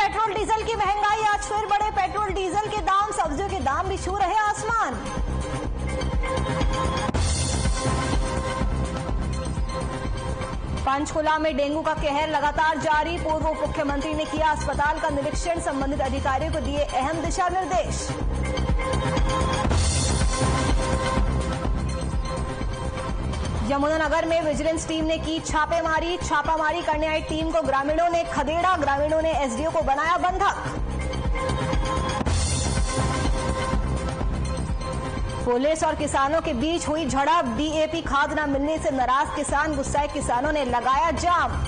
Petrol diesel की महंगाई, आज फिर बढ़े पेट्रोल डीजल के दाम, सब्जियों के दाम भी छू रहे आसमान। पंचकुला में डेंगू का कहर लगातार जारी, पूर्व उप मुख्यमंत्री ने किया अस्पताल का निरीक्षण, संबंधित अधिकारियों को दिए अहम दिशा निर्देश। यमुनानगर में विजिलेंस टीम ने की छापामारी करने आई टीम को ग्रामीणों ने खदेड़ा, ग्रामीणों ने एसडीओ को बनाया बंधक। पुलिस और किसानों के बीच हुई झड़प, डीएपी खाद न मिलने से नाराज किसान, गुस्साए किसानों ने लगाया जाम।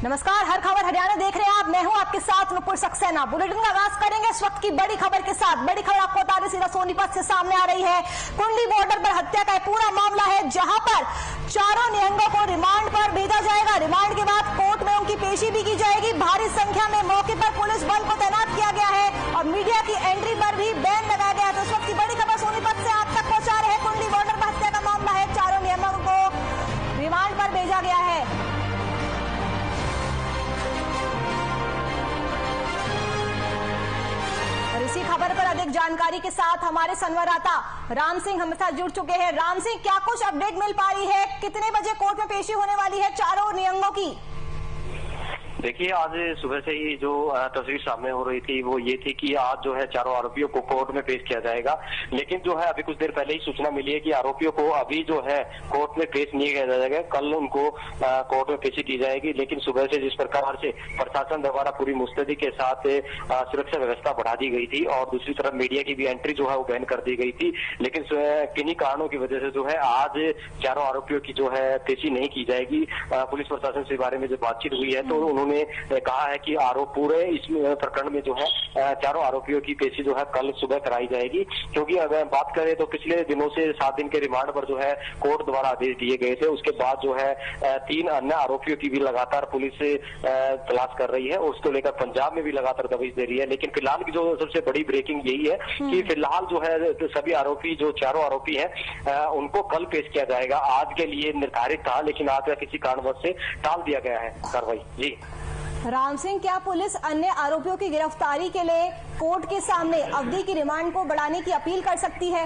नमस्कार, हर खबर हरियाणा देख रहे हैं आप, मैं हूं आपके साथ नुपुर सक्सेना। बुलेटिन का आगाज करेंगे इस वक्त की बड़ी खबर के साथ। बड़ी खबर आपको बता दें, सीधा सोनीपत से सामने आ रही है। कुंडली बॉर्डर पर हत्या का पूरा मामला है, जहां पर चारों निहंगों को रिमांड पर भेजा जाएगा। रिमांड के बाद कोर्ट में उनकी पेशी भी की जाएगी। भारी संख्या में मौके पर पुलिस बल को तैनात किया गया है और मीडिया की एंट्री पर भी बैन लगाया गया है। तो इस वक्त की बड़ी खबर सोनीपत से आप तक पहुंचा रहे हैं। कुंडली बॉर्डर पर हत्या का मामला है, चारों निहंगों को रिमांड पर भेजा गया है। इसी खबर पर अधिक जानकारी के साथ हमारे संवाददाता राम सिंह हमारे साथ जुड़ चुके हैं। राम सिंह, क्या कुछ अपडेट मिल पा रही है? कितने बजे कोर्ट में पेशी होने वाली है चारों निहंगों की? देखिए, आज सुबह से ही जो तस्वीर सामने हो रही थी वो ये थी कि आज जो है चारों आरोपियों को कोर्ट में पेश किया जाएगा। लेकिन जो है अभी कुछ देर पहले ही सूचना मिली है कि आरोपियों को अभी जो है कोर्ट में पेश नहीं किया जाएगा, कल उनको कोर्ट में पेशी की जाएगी। लेकिन सुबह से जिस प्रकार से प्रशासन द्वारा पूरी मुस्तैदी के साथ सुरक्षा व्यवस्था बढ़ा दी गई थी और दूसरी तरफ मीडिया की भी एंट्री जो है वो बैन कर दी गई थी, लेकिन किन्हीं कारणों की वजह से जो है आज चारों आरोपियों की जो है पेशी नहीं की जाएगी। पुलिस प्रशासन से बारे में जब बातचीत हुई है तो उन्होंने कहा है कि आरोप पूरे इस प्रकरण में जो है चारों आरोपियों की पेशी जो है कल सुबह कराई जाएगी। क्योंकि अगर बात करें तो पिछले दिनों से 7 दिन के रिमांड पर जो है कोर्ट द्वारा आदेश दिए गए थे। उसके बाद जो है 3 अन्य आरोपियों की भी लगातार पुलिस तलाश कर रही है और उसको लेकर पंजाब में भी लगातार दबिश दे रही है। लेकिन फिलहाल की जो सबसे बड़ी ब्रेकिंग यही है कि फिलहाल जो है सभी आरोपी, जो चारों आरोपी हैं, उनको कल पेश किया जाएगा। आज के लिए निर्धारित था, लेकिन आज का किसी कारणवश से टाल दिया गया है कार्रवाई। जी राम सिंह, क्या पुलिस अन्य आरोपियों की गिरफ्तारी के लिए कोर्ट के सामने अवधि की रिमांड को बढ़ाने की अपील कर सकती है?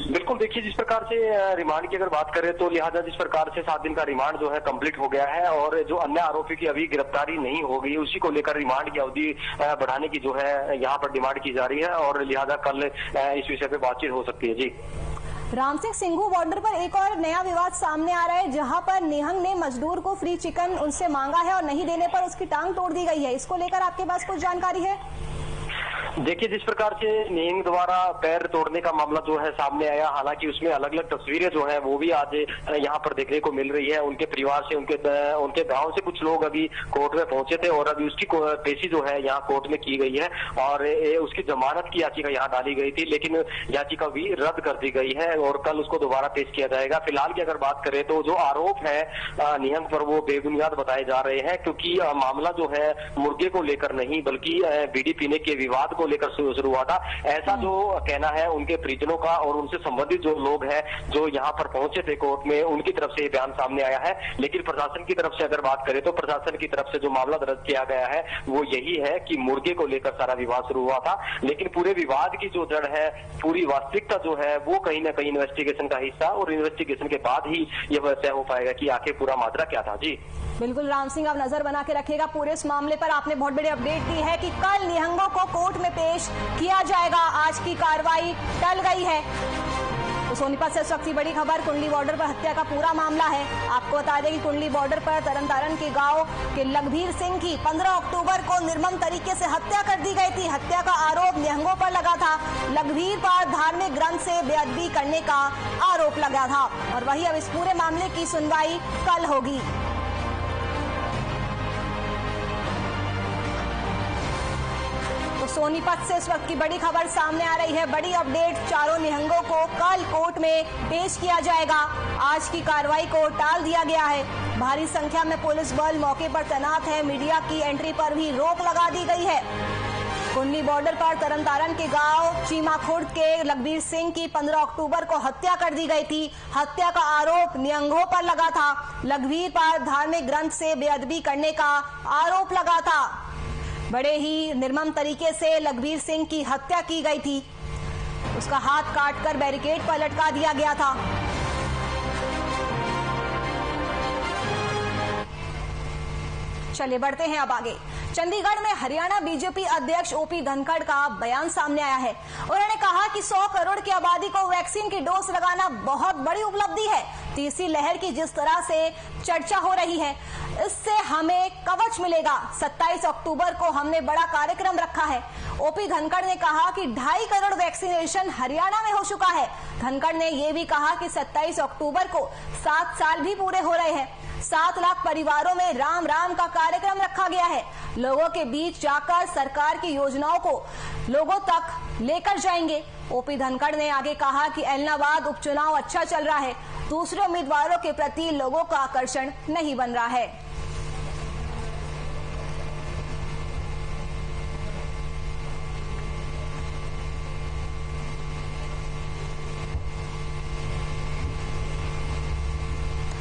बिल्कुल, देखिए जिस प्रकार से रिमांड की अगर बात करें तो लिहाजा जिस प्रकार से 7 दिन का रिमांड जो है कंप्लीट हो गया है और जो अन्य आरोपी की अभी गिरफ्तारी नहीं हो गई, उसी को लेकर रिमांड की अवधि बढ़ाने की जो है यहाँ पर डिमांड की जा रही है और लिहाजा कल इस विषय पे बातचीत हो सकती है। जी राम सिंह, सिंघू बॉर्डर पर एक और नया विवाद सामने आ रहा है, जहां पर निहंग ने मजदूर को फ्री चिकन उनसे मांगा है और नहीं देने पर उसकी टांग तोड़ दी गई है। इसको लेकर आपके पास कुछ जानकारी है? देखिए, जिस प्रकार से निहंग द्वारा पैर तोड़ने का मामला जो है सामने आया, हालांकि उसमें अलग अलग तस्वीरें जो है वो भी आज यहाँ पर देखने को मिल रही है। उनके परिवार से, उनके गांव से कुछ लोग अभी कोर्ट में पहुंचे थे और अभी उसकी पेशी जो है यहाँ कोर्ट में की गई है और उसकी जमानत की याचिका यहाँ डाली गई थी, लेकिन याचिका भी रद्द कर दी गई है और कल उसको दोबारा पेश किया जाएगा। फिलहाल की अगर बात करें तो जो आरोप है निहंग पर वो बेबुनियाद बताए जा रहे हैं, क्योंकि मामला जो है मुर्गे को लेकर नहीं बल्कि बीड़ी पीने के विवाद को लेकर शुरू हुआ था, ऐसा जो कहना है उनके परिजनों का और उनसे संबंधित जो लोग हैं जो यहाँ पर पहुंचे थे कोर्ट में, उनकी तरफ से बयान सामने आया है। लेकिन प्रशासन की तरफ से अगर बात करें तो प्रशासन की तरफ से जो मामला दर्ज किया गया है वो यही है कि मुर्गे को लेकर सारा विवाद शुरू हुआ था, लेकिन पूरे विवाद की जो जड़ है, पूरी वास्तविकता जो है वो कहीं ना कहीं इन्वेस्टिगेशन का हिस्सा और इन्वेस्टिगेशन के बाद ही यह तय हो पाएगा कि आखिर पूरा माजरा क्या था। जी बिल्कुल राम सिंह, आप नजर बना के रखिएगा पूरे इस मामले पर। आपने बहुत बड़ी अपडेट दी है कि कल निहंगों को कोर्ट में पेश किया जाएगा। आज की कार्रवाई टल गई है। तो सोनीपत से सबसे बड़ी खबर, कुंडली बॉर्डर पर हत्या का पूरा मामला है। आपको बता दें कि कुंडली बॉर्डर पर तरनतारण के गांव के लखबीर सिंह की 15 अक्टूबर को निर्मम तरीके से हत्या कर दी गई थी। हत्या का आरोप निहंगों पर लगा था। लखबीर पर धार्मिक ग्रंथ से बेअदबी करने का आरोप लगा था और वही अब इस पूरे मामले की सुनवाई कल होगी। तो सोनीपत से इस वक्त की बड़ी खबर सामने आ रही है, बड़ी अपडेट, चारों निहंगों को कल कोर्ट में पेश किया जाएगा। आज की कार्रवाई को टाल दिया गया है। भारी संख्या में पुलिस बल मौके पर तैनात है। मीडिया की एंट्री पर भी रोक लगा दी गई है। कुंडली बॉर्डर पर तरनतारन के गांव चीमाखुर्द के लखबीर सिंह की 15 अक्टूबर को हत्या कर दी गई थी। हत्या का आरोप निहंगों पर लगा था। लखबीर पर धार्मिक ग्रंथ से बेअदबी करने का आरोप लगा था। बड़े ही निर्मम तरीके से लखबीर सिंह की हत्या की गई थी। उसका हाथ काटकर बैरिकेड पर लटका दिया गया था। चलिए बढ़ते हैं अब आगे। चंडीगढ़ में हरियाणा बीजेपी अध्यक्ष ओपी धनखड़ का बयान सामने आया है। उन्होंने कहा कि 100 करोड़ की आबादी को वैक्सीन की डोज लगाना बहुत बड़ी उपलब्धि है। तीसरी लहर की जिस तरह से चर्चा हो रही है, इससे हमें कवच मिलेगा। 27 अक्टूबर को हमने बड़ा कार्यक्रम रखा है। ओपी धनखड़ ने कहा कि 2.5 करोड़ वैक्सीनेशन हरियाणा में हो चुका है। धनखड़ ने यह भी कहा कि 27 अक्टूबर को 7 साल भी पूरे हो रहे हैं। 7 लाख परिवारों में राम राम का कार्यक्रम रखा गया है। लोगों के बीच जाकर सरकार की योजनाओं को लोगों तक लेकर जाएंगे। ओपी धनखड़ ने आगे कहा कि एलनाबाद उपचुनाव अच्छा चल रहा है। दूसरे उम्मीदवारों के प्रति लोगों का आकर्षण नहीं बन रहा है।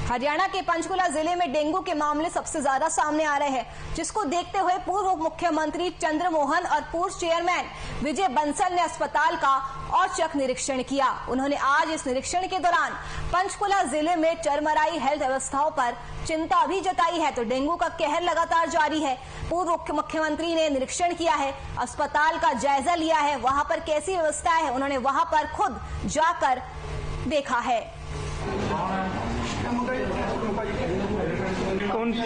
हरियाणा के पंचकुला जिले में डेंगू के मामले सबसे ज्यादा सामने आ रहे हैं, जिसको देखते हुए पूर्व उप मुख्यमंत्री चंद्रमोहन और पूर्व चेयरमैन विजय बंसल ने अस्पताल का औचक निरीक्षण किया। उन्होंने आज इस निरीक्षण के दौरान पंचकुला जिले में चरमराई हेल्थ व्यवस्थाओं पर चिंता भी जताई है। तो डेंगू का कहर लगातार जारी है। पूर्व मुख्यमंत्री ने निरीक्षण किया है, अस्पताल का जायजा लिया है, वहां पर कैसी व्यवस्था है उन्होंने वहां पर खुद जाकर देखा है। कौन सी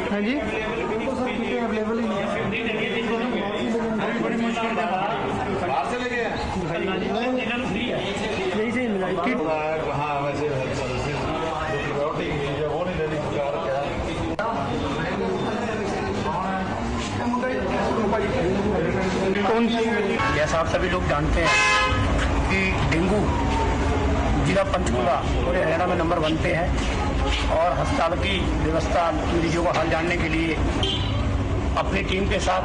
हाँ जी अवेलेबल ही बड़ी मुश्किल बाहर से लेके यही से मिला हाँ वैसे वो नहीं लेनी कौन सी। जैसा आप सभी लोग जानते हैं कि डेंगू जिला पंचकुला पूरे हरियाणा में नंबर 1 पे है और अस्पताल की व्यवस्था मरीजों का हाल जानने के लिए अपनी टीम के साथ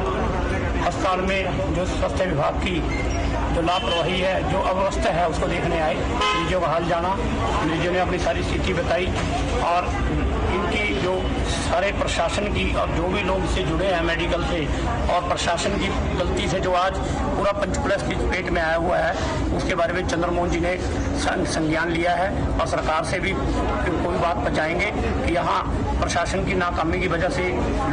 अस्पताल में जो स्वास्थ्य विभाग की जो लापरवाही है, जो अव्यवस्था है, उसको देखने आए। मरीजों का हाल जाना, मरीजों ने अपनी सारी स्थिति बताई और इनकी जो सारे प्रशासन की और जो भी लोग इससे जुड़े हैं मेडिकल से और प्रशासन की गलती से जो आज पूरा पंचकुला की पेट में आया हुआ है, उसके बारे में चंद्रमोहन जी ने संज्ञान लिया है और सरकार से भी कोई बात पहुंचाएंगे कि यहाँ प्रशासन की नाकामी की वजह से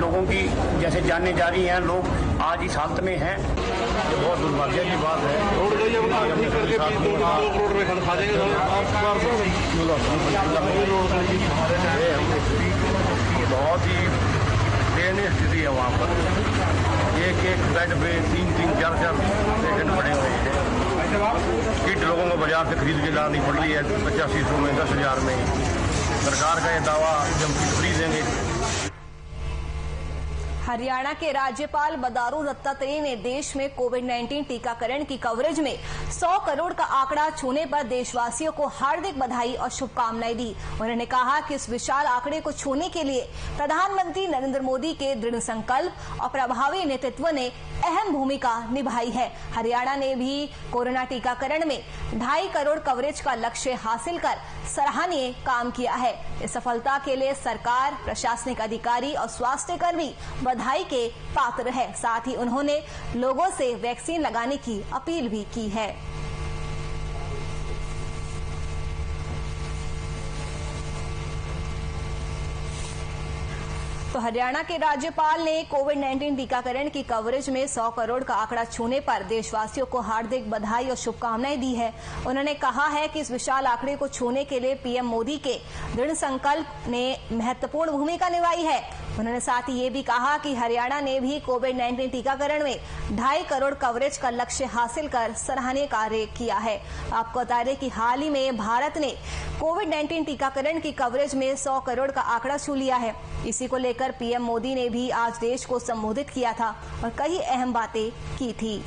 लोगों की जैसे जानें जा रही हैं, लोग आज इस हालत में हैं। ये बहुत दुर्भाग्य की बात है। बहुत ही दयनीय स्थिति है वहाँ पर। एक बेड पे 3-3, 4-4 पेशेंट पड़े हुए हैं। किट लोगों को बाजार से खरीद के लानी पड़ रही है 8500 में, 10,000 में। सरकार का ये दावा कि हम किट खरीदेंगे। हरियाणा के राज्यपाल बंडारू दत्तात्रेय ने देश में कोविड-19 टीकाकरण की कवरेज में 100 करोड़ का आंकड़ा छूने पर देशवासियों को हार्दिक बधाई और शुभकामनाएं दी। उन्होंने कहा कि इस विशाल आंकड़े को छूने के लिए प्रधानमंत्री नरेंद्र मोदी के दृढ़ संकल्प और प्रभावी नेतृत्व ने अहम भूमिका निभाई है। हरियाणा ने भी कोरोना टीकाकरण में 2.5 करोड़ कवरेज का लक्ष्य हासिल कर सराहनीय काम किया है। इस सफलता के लिए सरकार, प्रशासनिक अधिकारी और स्वास्थ्य कर्मी बधाई के पात्र है। साथ ही उन्होंने लोगों से वैक्सीन लगाने की अपील भी की है। तो हरियाणा के राज्यपाल ने कोविड-19 टीकाकरण की कवरेज में 100 करोड़ का आंकड़ा छूने पर देशवासियों को हार्दिक बधाई और शुभकामनाएं दी है। उन्होंने कहा है कि इस विशाल आंकड़े को छूने के लिए पीएम मोदी के दृढ़ संकल्प ने महत्वपूर्ण भूमिका निभाई है। उन्होंने साथ ही ये भी कहा कि हरियाणा ने भी कोविड-19 टीकाकरण में 2.5 करोड़ कवरेज का लक्ष्य हासिल कर सराहनीय कार्य किया है। आपको बता दें कि हाल ही में भारत ने कोविड-19 टीकाकरण की कवरेज में 100 करोड़ का आंकड़ा छू लिया है। इसी को लेकर पीएम मोदी ने भी आज देश को संबोधित किया था और कई अहम बातें की थी।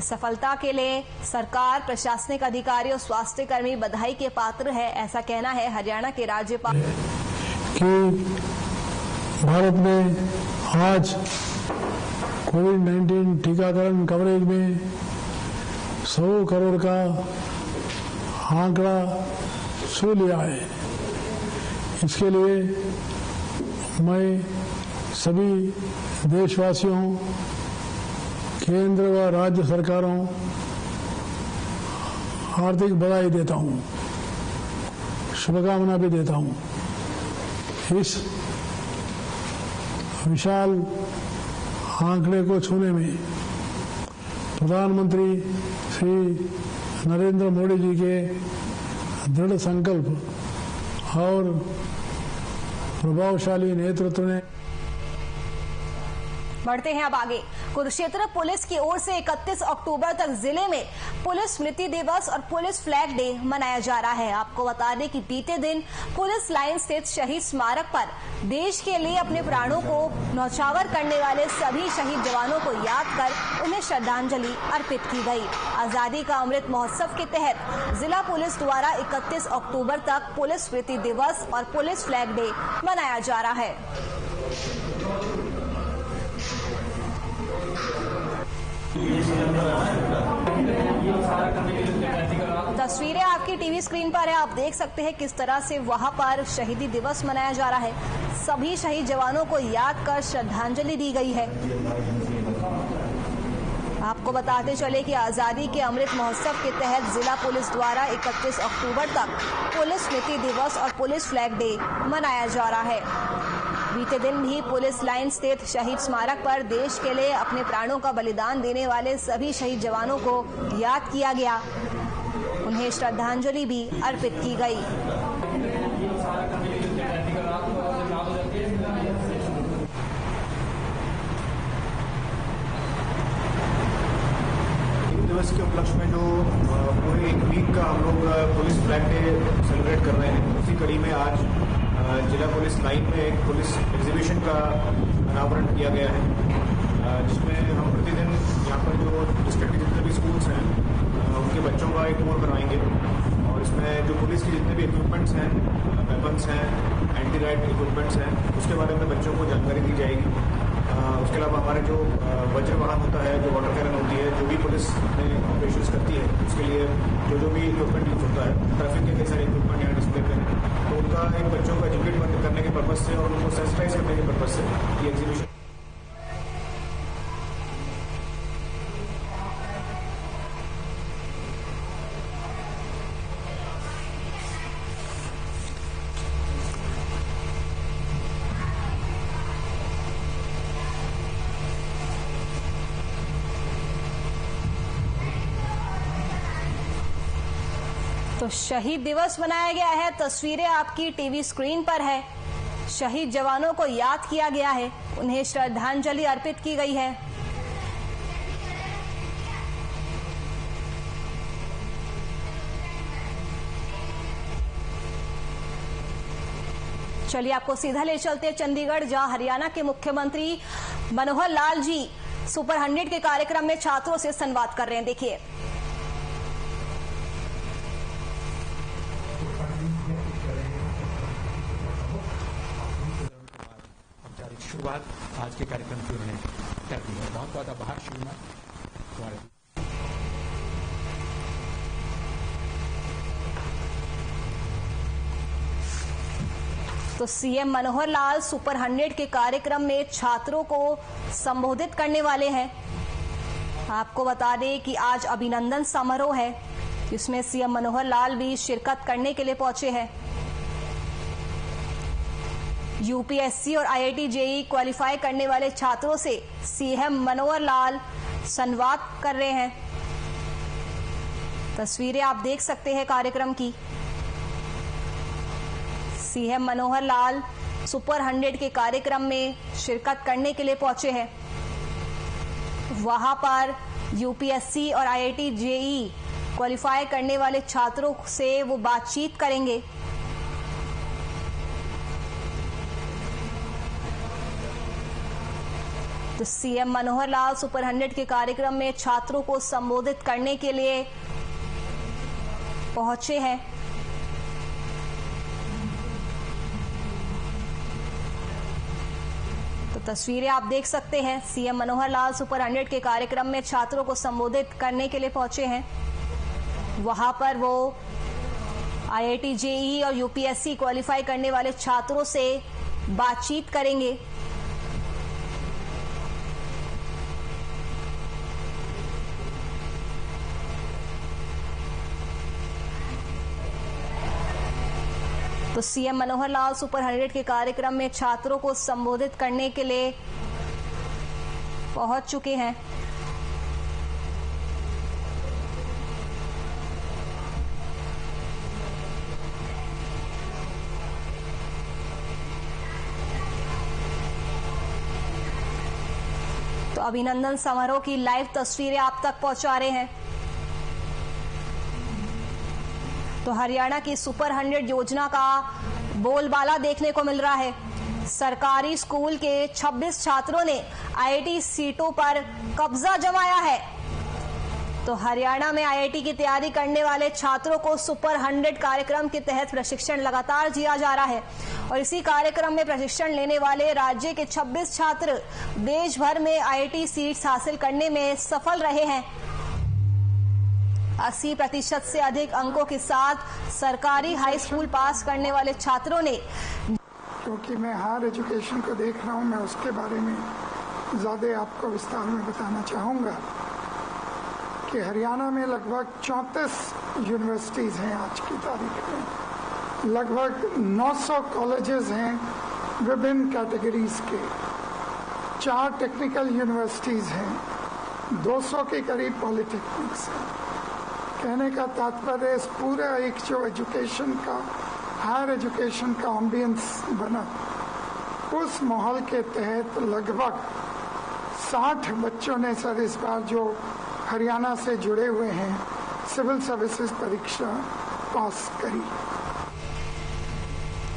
इस सफलता के लिए सरकार, प्रशासनिक अधिकारी और स्वास्थ्य कर्मी बधाई के पात्र है, ऐसा कहना है हरियाणा के राज्यपाल कि भारत में आज कोविड-19 टीकाकरण कवरेज में 100 करोड़ का आंकड़ा छू लिया है। इसके लिए मैं सभी देशवासियों, केंद्र व राज्य सरकारों हार्दिक बधाई देता हूं, शुभकामना भी देता हूं। इस विशाल आंकड़े को छूने में प्रधानमंत्री श्री नरेंद्र मोदी जी के दृढ़ संकल्प और प्रभावशाली नेतृत्व ने। बढ़ते हैं अब आगे। कुरुक्षेत्र पुलिस की ओर से 31 अक्टूबर तक जिले में पुलिस स्मृति दिवस और पुलिस फ्लैग डे मनाया जा रहा है। आपको बता दें कि बीते दिन पुलिस लाइन स्थित शहीद स्मारक पर देश के लिए अपने प्राणों को न्यौछावर करने वाले सभी शहीद जवानों को याद कर उन्हें श्रद्धांजलि अर्पित की गई। आजादी का अमृत महोत्सव के तहत जिला पुलिस द्वारा 31 अक्टूबर तक पुलिस स्मृति दिवस और पुलिस फ्लैग डे मनाया जा रहा है। तस्वीरें आपकी टीवी स्क्रीन पर है। आप देख सकते हैं किस तरह से वहां पर शहीदी दिवस मनाया जा रहा है। सभी शहीद जवानों को याद कर श्रद्धांजलि दी गई है। आपको बताते चले कि आजादी के अमृत महोत्सव के तहत जिला पुलिस द्वारा 31 अक्टूबर तक पुलिस स्मृति दिवस और पुलिस फ्लैग डे मनाया जा रहा है। बीते दिन भी पुलिस लाइन स्थित शहीद स्मारक पर देश के लिए अपने प्राणों का बलिदान देने वाले सभी शहीद जवानों को याद किया गया, उन्हें श्रद्धांजलि भी अर्पित की गई। दिवस के उपलक्ष्य में जो पूरे एक वीक का हम लोग पुलिस फ्लैग डे सेलिब्रेट कर रहे हैं, उसी कड़ी में आज जिला पुलिस लाइन में एक पुलिस एग्जीबिशन का अनावरण किया गया है, जिसमें हम प्रतिदिन यहाँ पर जो डिस्ट्रिक्ट के जितने भी स्कूल्स हैं उनके बच्चों का एक टूर करवाएंगे और इसमें जो पुलिस के जितने भी इक्विपमेंट्स हैं, वेपन्स हैं, एंटी राइट इक्विपमेंट्स हैं, उसके बारे में बच्चों को जानकारी दी जाएगी। उसके अलावा हमारे जो वज्र वाहन होता है, जो वाटर कैनन होती है, जो भी पुलिस में ऑपरेशंस करती है, उसके लिए जो भी इक्विपमेंट यूज होता है, ट्रैफिक के कई सारे इक्विपमेंट यहाँ डिस्प्ले पे हैं, तो उनका एक बच्चों को एजुकेट करने के पर्पज से और उनको सेंसिटाइज करने के पर्पज से ये एग्जीबिशन। तो शहीद दिवस मनाया गया है। तस्वीरें आपकी टीवी स्क्रीन पर है। शहीद जवानों को याद किया गया है, उन्हें श्रद्धांजलि अर्पित की गई है। चलिए आपको सीधा ले चलते हैं चंडीगढ़, जहां हरियाणा के मुख्यमंत्री मनोहर लाल जी सुपर 100 के कार्यक्रम में छात्रों से संवाद कर रहे हैं। देखिए। शुरुआत आज के कार्यक्रम की उन्होंने कर दी है। बहुत बहुत आभार श्रीमान। तो सीएम मनोहर लाल सुपर 100 के कार्यक्रम में छात्रों को संबोधित करने वाले हैं। आपको बता दें कि आज अभिनंदन समारोह है, जिसमें सीएम मनोहर लाल भी शिरकत करने के लिए पहुंचे हैं। यूपीएससी और आईआईटी जेईई क्वालिफाई करने वाले छात्रों से सीएम मनोहर लाल संवाद कर रहे हैं। तस्वीरें आप देख सकते हैं कार्यक्रम की। सीएम मनोहर लाल सुपर 100 के कार्यक्रम में शिरकत करने के लिए पहुंचे हैं। वहां पर यूपीएससी और आईआईटी जेईई क्वालिफाई करने वाले छात्रों से वो बातचीत करेंगे। तो सीएम मनोहर लाल सुपर 100 के कार्यक्रम में छात्रों को संबोधित करने के लिए पहुंचे हैं। तो तस्वीरें आप देख सकते हैं, सीएम मनोहर लाल सुपर 100 के कार्यक्रम में छात्रों को संबोधित करने के लिए पहुंचे हैं। वहां पर वो आईआईटी जेईई और यूपीएससी क्वालिफाई करने वाले छात्रों से बातचीत करेंगे। तो सीएम मनोहर लाल सुपर 100 के कार्यक्रम में छात्रों को संबोधित करने के लिए पहुंच चुके हैं। तो अभिनंदन समारोह की लाइव तस्वीरें आप तक पहुंचा रहे हैं। तो हरियाणा की सुपर 100 योजना का बोलबाला देखने को मिल रहा है। सरकारी स्कूल के 26 छात्रों ने आईआईटी सीटों पर कब्जा जमाया है। तो हरियाणा में आईआईटी की तैयारी करने वाले छात्रों को सुपर 100 कार्यक्रम के तहत प्रशिक्षण लगातार दिया जा रहा है और इसी कार्यक्रम में प्रशिक्षण लेने वाले राज्य के 26 छात्र देश भर में आईआईटी सीट्स हासिल करने में सफल रहे हैं। 80% से अधिक अंकों के साथ सरकारी हाई स्कूल पास करने वाले छात्रों ने, क्योंकि मैं हायर एजुकेशन को देख रहा हूं, मैं उसके बारे में ज़्यादा आपको विस्तार में बताना चाहूँगा कि हरियाणा में लगभग 34 यूनिवर्सिटीज़ हैं आज की तारीख में। लगभग 900 कॉलेजेस हैं विभिन्न कैटेगरीज के, 4 टेक्निकल यूनिवर्सिटीज़ हैं, 200 के करीब पॉलिटेक्निक्स हैं। कहने का तात्पर्य इस पूरा एक जो एजुकेशन का, हायर एजुकेशन का एम्बियंस बना, उस माहौल के तहत लगभग 60 बच्चों ने सर इस बार जो हरियाणा से जुड़े हुए हैं सिविल सर्विसेज परीक्षा पास करी।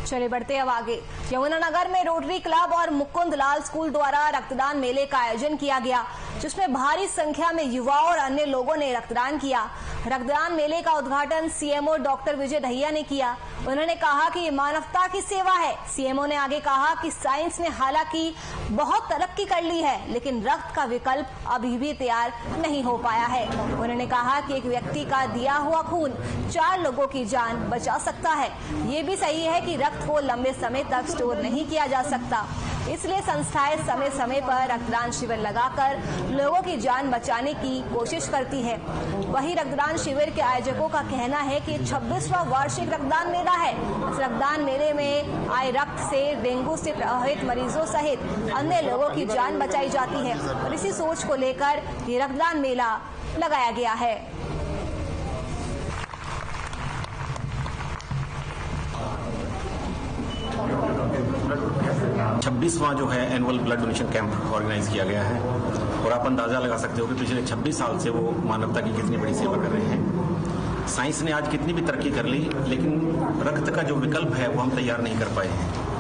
चलिए बढ़ते अब आगे। यमुनानगर में रोटरी क्लब और मुकुंद लाल स्कूल द्वारा रक्तदान मेले का आयोजन किया गया, जिसमें भारी संख्या में युवाओं और अन्य लोगों ने रक्तदान किया। रक्तदान मेले का उद्घाटन सीएमओ डॉक्टर विजय दहिया ने किया। उन्होंने कहा कि ये मानवता की सेवा है। सीएमओ ने आगे कहा कि साइंस ने हालांकि बहुत तरक्की कर ली है, लेकिन रक्त का विकल्प अभी भी तैयार नहीं हो पाया है। उन्होंने कहा कि एक व्यक्ति का दिया हुआ खून 4 लोगों की जान बचा सकता है। ये भी सही है कि रक्त को लंबे समय तक स्टोर नहीं किया जा सकता, इसलिए संस्थाएं समय समय पर रक्तदान शिविर लगाकर लोगों की जान बचाने की कोशिश करती है। वहीं रक्तदान शिविर के आयोजकों का कहना है कि 26वां वार्षिक रक्तदान मेला है। इस रक्तदान मेले में आए रक्त से डेंगू से प्रभावित मरीजों सहित अन्य लोगों की जान बचाई जाती है और इसी सोच को लेकर ये रक्तदान मेला लगाया गया है। 26वां जो है annual blood donation camp organise किया गया है और आप अंदाजा लगा सकते हो कि पिछले 26 साल से वो मानवता की कितनी बड़ी सेवा कर रहे हैं। साइंस ने आज कितनी भी तरक्की कर ली, लेकिन रक्त का जो विकल्प है वो हम तैयार नहीं कर पाए हैं।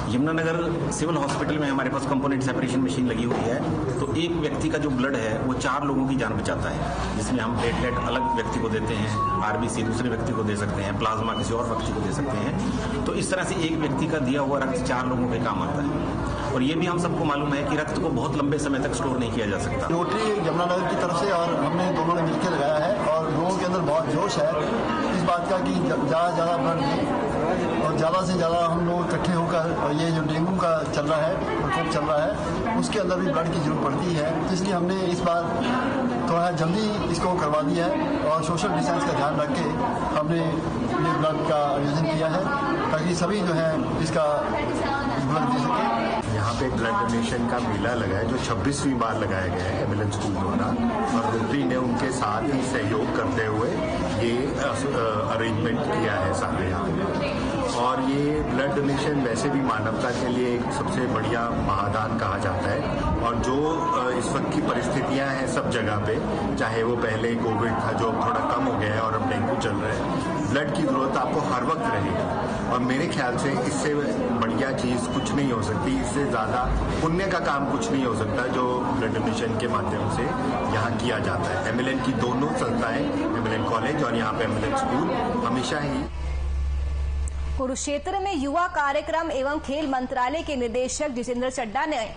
यमुनानगर सिविल हॉस्पिटल में हमारे पास कंपोनेंट सेपरेशन मशीन लगी हुई है, तो एक व्यक्ति का जो ब्लड है वो 4 लोगों की जान बचाता है, जिसमें हम प्लेटलेट अलग व्यक्ति को देते हैं, आरबीसी दूसरे व्यक्ति को दे सकते हैं, प्लाज्मा किसी और व्यक्ति को दे सकते हैं। तो इस तरह से एक व्यक्ति का दिया हुआ रक्त 4 लोगों के काम आता है। और ये भी हम सबको मालूम है कि रक्त को बहुत लंबे समय तक स्टोर नहीं किया जा सकता। रोटरी यमुनानगर की तरफ से और हमने दोनों ने मिलकर लगाया है और लोगों के अंदर बहुत जोश है इस बात का कि ज़्यादा ब्लड दें और ज़्यादा से ज़्यादा हम लोग इकट्ठे होकर, और ये जो डेंगू का चल रहा है, प्रकोप चल रहा है, उसके अंदर भी ब्लड की जरूरत पड़ती है। इसलिए हमने इस बार थोड़ा जल्दी इसको करवा दिया है और सोशल डिस्टेंस का ध्यान रख के हमने ये ब्लड का आयोजन किया है ताकि सभी जो है इसका ब्लड दे सकें। यहाँ पे ब्लड डोनेशन का मेला लगा है जो 26वीं बार लगाया गया है एम्बुलेंस स्कूल द्वारा, और रोटरी ने उनके साथ ही सहयोग करते हुए ये अरेंजमेंट किया है सारे यहाँ। और ये ब्लड डोनेशन वैसे भी मानवता के लिए एक सबसे बढ़िया महादान कहा जाता है। और जो इस वक्त की परिस्थितियां हैं सब जगह पे, चाहे वो पहले कोविड था जो थोड़ा कम हो गया है और अब डेंगू चल रहा है, ब्लड की जरूरत आपको हर वक्त रहेगी और मेरे ख्याल से इससे बढ़िया चीज कुछ नहीं हो सकती, इससे ज्यादा पुण्य का काम कुछ नहीं हो सकता जो ब्लड डोनेशन के माध्यम से यहाँ किया जाता है। एमएलएन की दोनों संस्थाएं, एमएलएन कॉलेज और यहाँ पे एमएलएन स्कूल, हमेशा ही। कुरुक्षेत्र में युवा कार्यक्रम एवं खेल मंत्रालय के निदेशक जितेंद्र चड्डा ने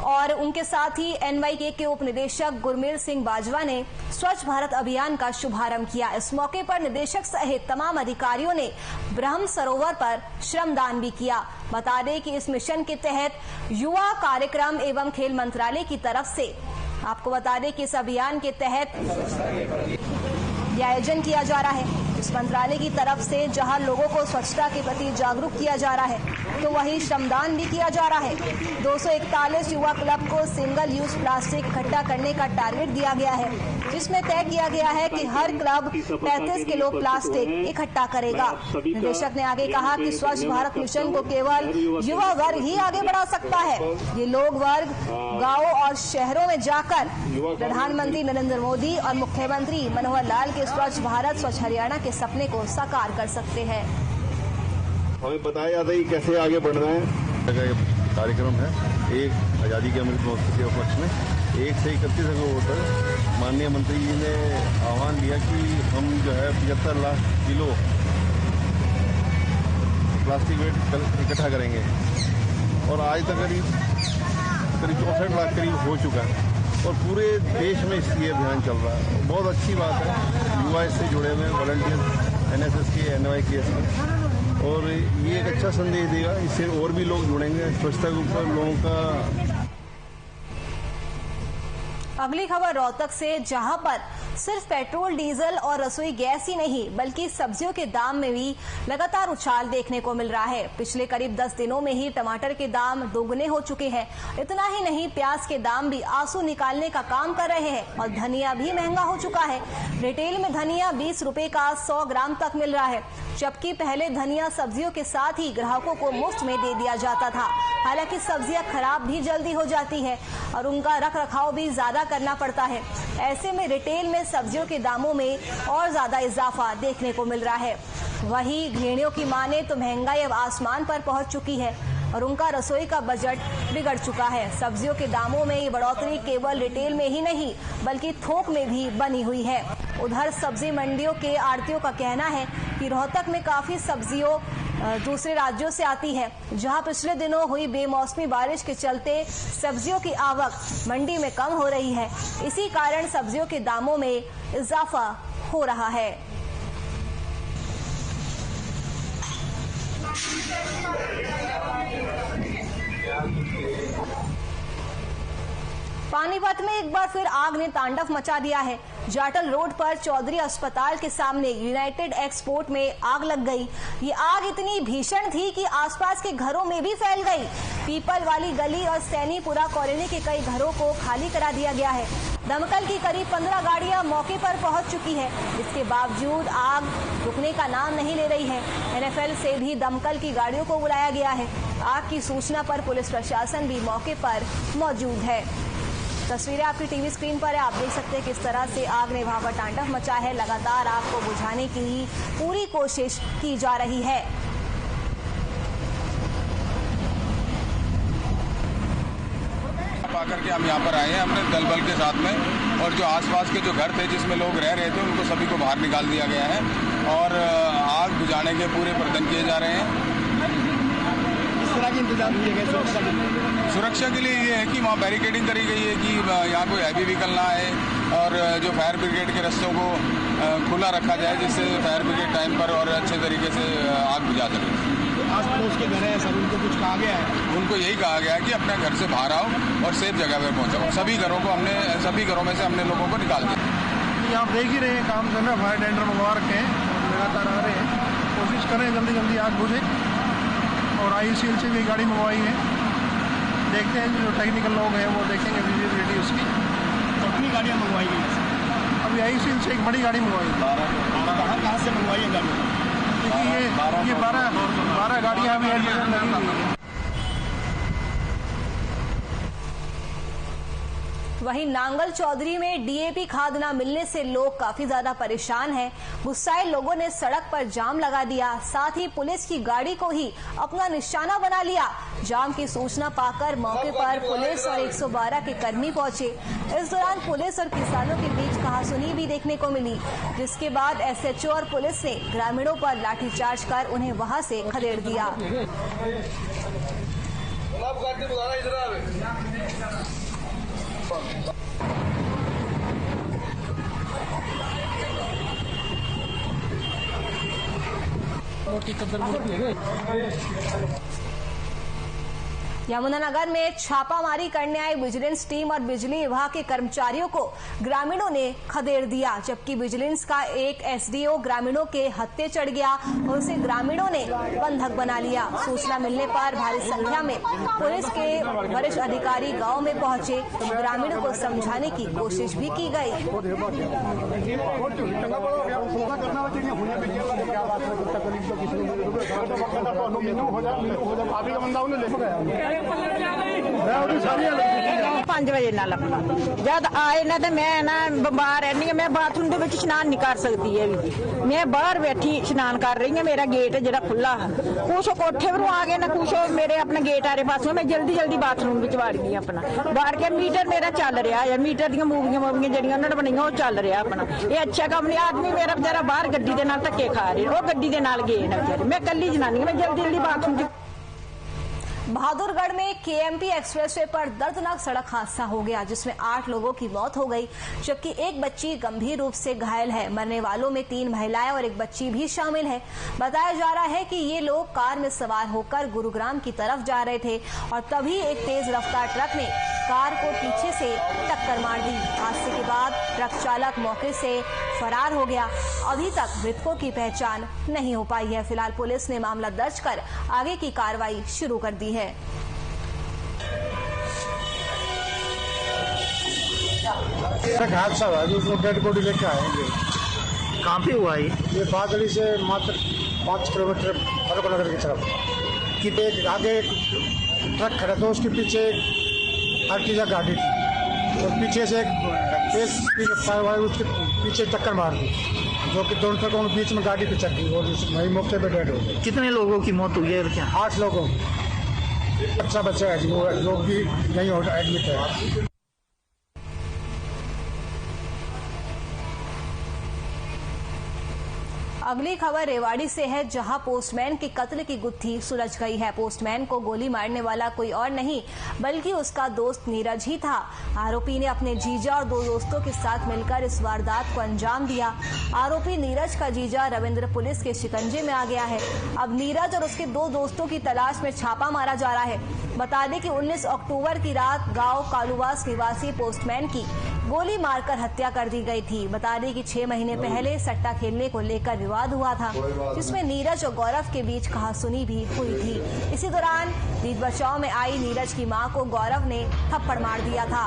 और उनके साथ ही एनवाईके के उप निदेशक गुरमेल सिंह बाजवा ने स्वच्छ भारत अभियान का शुभारंभ किया। इस मौके पर निदेशक सहित तमाम अधिकारियों ने ब्रह्म सरोवर पर श्रमदान भी किया। बता दें कि इस मिशन के तहत युवा कार्यक्रम एवं खेल मंत्रालय की तरफ से आपको बता दें कि इस अभियान के तहत यह आयोजन किया जा रहा है। इस मंत्रालय की तरफ से जहां लोगों को स्वच्छता के प्रति जागरूक किया जा रहा है तो वहीं श्रमदान भी किया जा रहा है। 241 युवा क्लब को सिंगल यूज प्लास्टिक इकट्ठा करने का टारगेट दिया गया है, जिसमें तय किया गया है कि हर क्लब 35 किलो प्लास्टिक इकट्ठा करेगा। निदेशक ने आगे कहा कि स्वच्छ भारत मिशन को केवल युवा वर्ग ही आगे बढ़ा सकता है। ये लोग वर्ग गाँव और शहरों में जाकर प्रधानमंत्री नरेंद्र मोदी और मुख्यमंत्री मनोहर लाल के स्वच्छ भारत स्वच्छ हरियाणा के सपने को साकार कर सकते हैं। हमें बताया जाता है कि कैसे आगे बढ़ना है। कार्यक्रम है एक आज़ादी के अमृत महोत्सव के उपलक्ष्य में 1 से 31 अक्टूबर तक माननीय मंत्री जी ने आह्वान दिया कि हम जो है 75 लाख किलो प्लास्टिक वेस्ट इकट्ठा करेंगे और आज तक करीब 64 लाख करीब हो चुका है और पूरे देश में ये अभियान चल रहा है। बहुत अच्छी बात है, युवा इससे जुड़े हुए वॉलंटियर एनएसएस के, एनवाईके के, और ये एक अच्छा संदेश देगा। इससे और भी लोग जुड़ेंगे स्वच्छता के ऊपर लोगों का। अगली खबर रोहतक से, जहां पर सिर्फ पेट्रोल, डीजल और रसोई गैस ही नहीं बल्कि सब्जियों के दाम में भी लगातार उछाल देखने को मिल रहा है। पिछले करीब 10 दिनों में ही टमाटर के दाम दोगुने हो चुके हैं। इतना ही नहीं, प्याज के दाम भी आंसू निकालने का काम कर रहे हैं और धनिया भी महंगा हो चुका है। रिटेल में धनिया 20 रुपए का 100 ग्राम तक मिल रहा है, जबकि पहले धनिया सब्जियों के साथ ही ग्राहकों को मुफ्त में दे दिया जाता था। हालांकि सब्जियां खराब भी जल्दी हो जाती है और उनका रख रखाव भी ज्यादा करना पड़ता है। ऐसे में रिटेल में सब्जियों के दामों में और ज्यादा इजाफा देखने को मिल रहा है। वहीं गृहिणियों की माने तो महंगाई अब आसमान पर पहुंच चुकी है और उनका रसोई का बजट बिगड़ चुका है। सब्जियों के दामों में ये बढ़ोतरी केवल रिटेल में ही नहीं बल्कि थोक में भी बनी हुई है। उधर सब्जी मंडियों के आड़तियों का कहना है कि रोहतक में काफी सब्जियों दूसरे राज्यों से आती है, जहां पिछले दिनों हुई बेमौसमी बारिश के चलते सब्जियों की आवक मंडी में कम हो रही है। इसी कारण सब्जियों के दामों में इजाफा हो रहा है। पानीपत में एक बार फिर आग ने तांडव मचा दिया है। जाटल रोड पर चौधरी अस्पताल के सामने यूनाइटेड एक्सपोर्ट में आग लग गई। ये आग इतनी भीषण थी कि आसपास के घरों में भी फैल गई। पीपल वाली गली और सैनीपुरा कॉलोनी के कई घरों को खाली करा दिया गया है। दमकल की करीब 15 गाड़ियां मौके पर पहुंच चुकी है। इसके बावजूद आग रुकने का नाम नहीं ले रही है। एनएफएल से भी दमकल की गाड़ियों को बुलाया गया है। आग की सूचना पर पुलिस प्रशासन भी मौके पर मौजूद है। तस्वीरें आपकी टीवी स्क्रीन पर है, आप देख सकते हैं किस तरह से आग ने वहां पर तांडव मचा है। लगातार आग को बुझाने की पूरी कोशिश की जा रही है। आकर के हम यहाँ पर आए हैं अपने दल बल के साथ में, और जो आसपास के जो घर थे जिसमें लोग रह रहे थे उनको सभी को बाहर निकाल दिया गया है और आग बुझाने के पूरे प्रयत्न किए जा रहे हैं। इस तरह के इंतजाम किए गए सुरक्षा के लिए ये है कि वहाँ बैरिकेडिंग करी गई है कि यहाँ कोई हैवी व्हीकल ना आए और जो फायर ब्रिगेड के रस्तों को खुला रखा जाए, जिससे फायर ब्रिगेड टाइम पर और अच्छे तरीके से आग बुझा सके। आस पड़ोस के घर हैं, सब उनको कुछ कहा गया है? उनको यही कहा गया है कि अपने घर से बाहर आओ और सेफ जगह पर पहुँचाओ। सभी घरों में से हमने लोगों को निकाल दिया। आप देख ही रहे हैं काम चल रहा है, फायर टेंडर मंगवा रखे हैं, लगातार आ रहे हैं, कोशिश करें जल्दी जल्दी आग बुझे। और IOCL से भी गाड़ी मंगवाई है, देखते हैं जो टेक्निकल लोग हैं वो देखेंगे विजिबिलिटी उसकी। कितनी गाड़ियाँ मंगवाई गई? अभी IOCL से एक बड़ी गाड़ी मंगवाई है। कहाँ से मंगवाई है गाड़ी? क्योंकि ये 12 गाड़ियाँ अभी लगी हुई है। वहीं नांगल चौधरी में डीएपी खाद न मिलने से लोग काफी ज्यादा परेशान हैं। गुस्साए लोगों ने सड़क पर जाम लगा दिया, साथ ही पुलिस की गाड़ी को ही अपना निशाना बना लिया। जाम की सूचना पाकर मौके पर पुलिस और 112 के कर्मी पहुंचे। इस दौरान पुलिस और किसानों के बीच कहासुनी भी देखने को मिली, जिसके बाद एसएचओ और पुलिस ने ग्रामीणों पर लाठीचार्ज कर उन्हें वहां से खदेड़ दिया। यमुनानगर में छापामारी करने आई विजिलेंस टीम और बिजली विभाग के कर्मचारियों को ग्रामीणों ने खदेड़ दिया, जबकि विजिलेंस का एक एसडीओ ग्रामीणों के हत्थे चढ़ गया और उसे ग्रामीणों ने बंधक बना लिया। सूचना मिलने पर भारी संख्या में पुलिस के वरिष्ठ अधिकारी गांव में पहुंचे। ग्रामीणों को समझाने की कोशिश भी की गई। पांच बजे नाल अपना जद आए ना तो मैं ना बीमार रहनी है, मैं बाथरूम के स्नान नहीं कर सकती है भी। मैं बाहर बैठी स्नान कर रही हूँ, मेरा गेट जरा खुला है। कुछ कोठे पर आ गए ना, कुछ मेरे अपने गेट आरे पासों मैं जल्दी जल्दी बाथरूम में वाड़ गई अपना। वाड़ के मीटर मेरा चल रहा है, मीटर दी मूवियां जड़ियां उन्होंने बनाइया वो चल रहा अपना। ये अच्छा काम नहीं। आदमी मेरा बेचारा बाहर गड्डी के नाल धक्के खा रहे, वो गड्डी के नाल गए ना बेचारे। मैं कल्ली जनानी, मैं जल्दी जल्दी बाथरूम। बहादुरगढ़ में केएमपी एक्सप्रेसवे पर दर्दनाक सड़क हादसा हो गया, जिसमें 8 लोगों की मौत हो गई, जबकि एक बच्ची गंभीर रूप से घायल है। मरने वालों में 3 महिलाएं और एक बच्ची भी शामिल है। बताया जा रहा है कि ये लोग कार में सवार होकर गुरुग्राम की तरफ जा रहे थे और तभी एक तेज रफ्तार ट्रक ने कार को पीछे से टक्कर मार दी। हादसे के बाद ट्रक चालक मौके से फरार हो गया। अभी तक मृतकों की पहचान नहीं हो पाई है। फिलहाल पुलिस ने मामला दर्ज कर आगे की कार्रवाई शुरू कर दी है। हादसा हुआ, जो डेड बॉडी लेके आएंगे। कहाँ पे हुआ ये बादली से मात्र 5 किलोमीटर फरुखनगर की तरफ कि एक आगे एक ट्रक खड़ा था, उसके पीछे अर्टिगा गाड़ी थी और पीछे से एक तेज स्पीड फायर वाले उसके पीछे टक्कर मार दी, जो कि दोनों ट्रकों के बीच में गाड़ी पे चढ़ गई और वही मौके पे डेड हो गई। कितने लोगों की मौत हुई है और क्या? 8 लोगों। अच्छा बच्चा है जी, वो लोग भी यहीं एडमिट है। अगली खबर रेवाड़ी से है, जहां पोस्टमैन के कत्ल की गुत्थी सुलझ गई है। पोस्टमैन को गोली मारने वाला कोई और नहीं बल्कि उसका दोस्त नीरज ही था। आरोपी ने अपने जीजा और 2 दोस्तों के साथ मिलकर इस वारदात को अंजाम दिया। आरोपी नीरज का जीजा रविंद्र पुलिस के शिकंजे में आ गया है। अब नीरज और उसके 2 दोस्तों की तलाश में छापा मारा जा रहा है। बता दें कि 19 अक्टूबर की रात गांव कालूवास निवासी पोस्टमैन की गोली मारकर हत्या कर दी गई थी। बता दें कि 6 महीने पहले सट्टा खेलने को लेकर विवाद हुआ था, जिसमें नीरज और गौरव के बीच कहासुनी भी हुई थी। इसी दौरान बीच बचाव में आई नीरज की मां को गौरव ने थप्पड़ मार दिया था।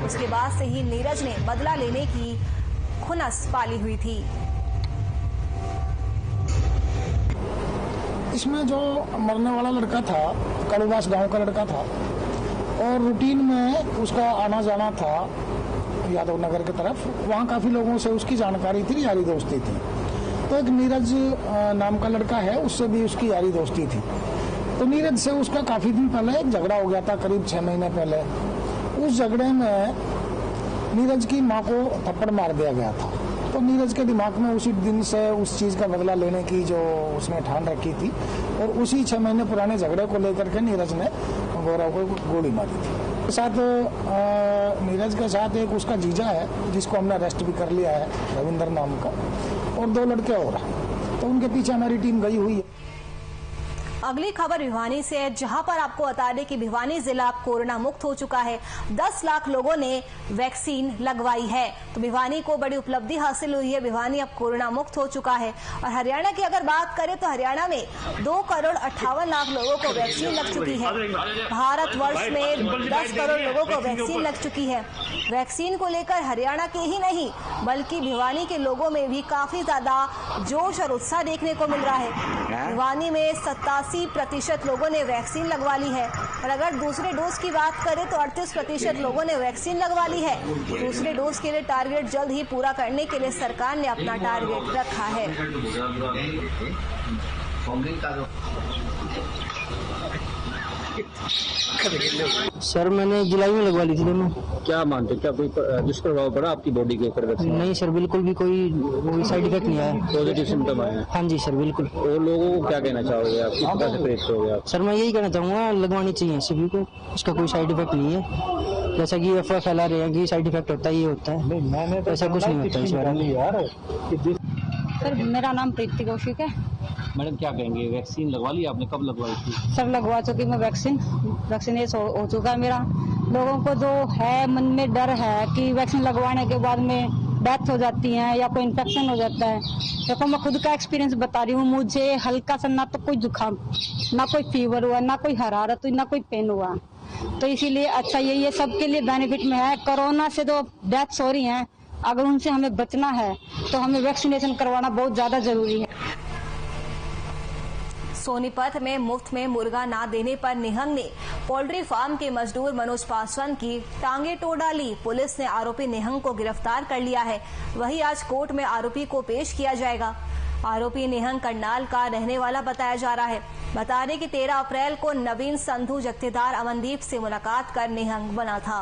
उसके बाद से ही नीरज ने बदला लेने की खुनस पाली हुई थी। इसमें जो मरने वाला लड़का था कालूवास गांव का लड़का था और रूटीन में उसका आना जाना था यादव नगर की तरफ। वहाँ काफ़ी लोगों से उसकी जानकारी थी, यारी दोस्ती थी। तो एक नीरज नाम का लड़का है, उससे भी उसकी यारी दोस्ती थी। तो नीरज से उसका काफ़ी दिन पहले एक झगड़ा हो गया था, करीब 6 महीने पहले। उस झगड़े में नीरज की माँ को थप्पड़ मार दिया गया था। तो नीरज के दिमाग में उसी दिन से उस चीज़ का बदला लेने की जो उसने ठान रखी थी और उसी 6 महीने पुराने झगड़े को लेकर के नीरज ने गौरव को गोली मारी थी। साथ नीरज के साथ एक उसका जीजा है जिसको हमने अरेस्ट भी कर लिया है, रविंद्र नाम का, और 2 लड़के और हैं। तो उनके पीछे हमारी टीम गई हुई है। अगली खबर भिवानी से है, जहां पर आपको बता दें कि भिवानी जिला कोरोना मुक्त हो चुका है। 10 लाख लोगों ने वैक्सीन लगवाई है। तो भिवानी को बड़ी उपलब्धि हासिल हुई है। भिवानी अब कोरोना मुक्त हो चुका है। और हरियाणा की अगर बात करें तो हरियाणा में 2,58,00,000 लोगों को वैक्सीन लग चुकी है। भारतवर्ष में 10 करोड़ लोगों को वैक्सीन लग चुकी है। वैक्सीन को लेकर हरियाणा के ही नहीं बल्कि भिवानी के लोगों में भी काफी ज्यादा जोश और उत्साह देखने को मिल रहा है। भिवानी में 87 88% लोगों ने वैक्सीन लगवा ली है। और अगर दूसरे डोज की बात करें तो 38% लोगों ने वैक्सीन लगवा ली है। दूसरे डोज के लिए टारगेट जल्द ही पूरा करने के लिए सरकार ने अपना टारगेट रखा है। सर मैंने जुलाई में लगवा ली थी दोनों। क्या मानते, क्या कोई दुष्प्रभाव पड़ा आपकी बॉडी के ऊपर वैक्सीन? नहीं सर, बिल्कुल भी कोई साइड इफेक्ट नहीं आया। पॉजिटिव सिम्टम आए? हाँ जी सर, बिल्कुल। और लोगों को क्या कहना चाहोगे आप, किस तरह से प्रेरित करोगे आप? सर मैं यही कहना चाहूँगा, लगवानी चाहिए सभी को, इसका कोई साइड इफेक्ट नहीं है। जैसा कि अफवाह फैला रहे हैं कि साइड इफेक्ट होता है, ये होता है, ऐसा कुछ नहीं होता इस बारे। सर मेरा नाम प्रीति कौशिक है। मैडम क्या कहेंगे, वैक्सीन लगवा ली आपने, कब लगवाई थी? सर लगवा चुकी मैं वैक्सीनेशन हो चुका है मेरा। लोगों को जो है मन में डर है कि वैक्सीन लगवाने के बाद में डेथ हो जाती है या कोई इन्फेक्शन हो जाता है। देखो मैं खुद का एक्सपीरियंस बता रही हूँ, मुझे हल्का सा ना तो कोई जुकाम, ना कोई फीवर हुआ, ना कोई हरारत हुई, ना कोई पेन हुआ। तो इसीलिए अच्छा ये सबके लिए बेनिफिट में है। कोरोना से जो डेथ्स हो रही हैं, अगर उनसे हमें बचना है तो हमें वैक्सीनेशन करवाना बहुत ज्यादा जरूरी है। सोनीपत में मुफ्त में मुर्गा ना देने पर निहंग ने पोल्ट्री फार्म के मजदूर मनोज पासवान की टांगे तोड़ डाली। पुलिस ने आरोपी निहंग को गिरफ्तार कर लिया है। वहीं आज कोर्ट में आरोपी को पेश किया जाएगा। आरोपी निहंग करनाल का रहने वाला बताया जा रहा है। बता दें कि 13 अप्रैल को नवीन संधू जत्थेदार अमनदीप से मुलाकात कर निहंग बना था।